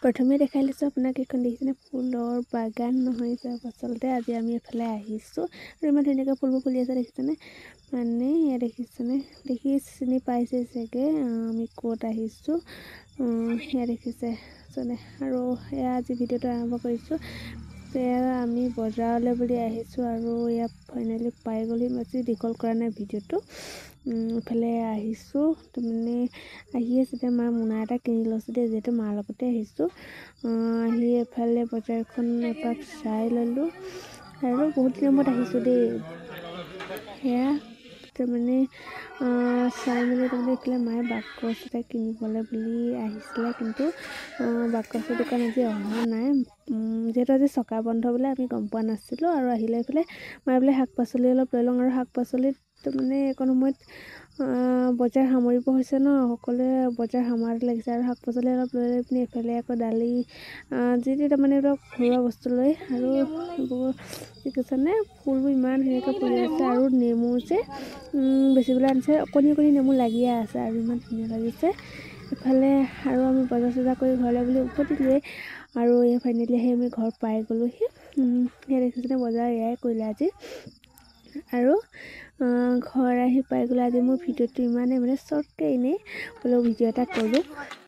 প্ৰথমে দেখাই লৈছোঁ আপোনাক এইখন দেখিছেনে ফুলৰ বাগান নহয় যাব আচলতে আজি আমি এফালে আহিছোঁ আৰু ইমান ধুনীয়াকৈ ফুলবোৰ ফুলি আছে দেখিছেনে মানে এয়া দেখিছেনে দেখি চিনি পাইছে চাগে আমি ক'ত আহিছোঁ এয়া দেখিছে আৰু এয়া আজি ভিডিঅ'টো আৰম্ভ কৰিছোঁ এয়া আমি বজাৰলৈ বুলি আহিছোঁ আৰু এয়া ফাইনেলি পাই গ'লো বেছি দীঘল কৰা নাই ভিডিঅ'টো ইফালে আহিছোঁ মানে আহি আছে মাৰ মোনা এটা কিনি লৈছোঁ দেই যিহেতু মাৰ লগতে আহিছোঁ আহি এফালে বজাৰখন এপাক চাই ল'লোঁ আৰু বহুত দিনৰ মূৰত আহিছোঁ দেই সেয়া তাৰমানে চাই মেলি তাৰমানে এইফালে মায়ে বাকচ এটা কিনিবলৈ বুলি আহিছিলে কিন্তু বাকচৰ দোকান আজি অহা নাই যিহেতু আজি চকা বন্ধ বোলে আমি গম পোৱা নাছিলোঁ আৰু আহিলে এইফালে মায়ে বোলে শাক পাচলি অলপ লৈ লওঁ আৰু শাক পাচলিত মানে অকণ সময়ত বজাৰ সামৰিব হৈছে ন সকলোৱে বজাৰ সামৰাত লাগিছে আৰু শাক পাচলি অলপ লৈ পিনি এইফালে আকৌ দালি যি তাৰমানে অলপ ঘৰুৱা বস্তু লৈ আৰু এইবোৰ দেখিছেনে ফুলবোৰ ইমান ধুনীয়াকৈ ফুলি আছে আৰু নেমু যে বেছিবলৈ আনিছে অকণি অকণি নেমু লাগিয়ে আছে আৰু ইমান ধুনীয়া লাগিছে ইফালে আৰু আমি বজাৰ চজাৰ কৰি ঘৰলৈ বুলি উভতিলোৱে আৰু এই ফাইনেলি আহি আমি ঘৰ পাই গ'লোহি সেয়া দেখিছেনে বজাৰ এয়াই কৰিলে আজি আৰু ঘৰ আহি পাই গ'লে আজি মোৰ ভিডিঅ'টো ইমানেই মানে শ্বৰ্টকৈ এনেই বোলো ভিডিঅ' এটা কৰোঁ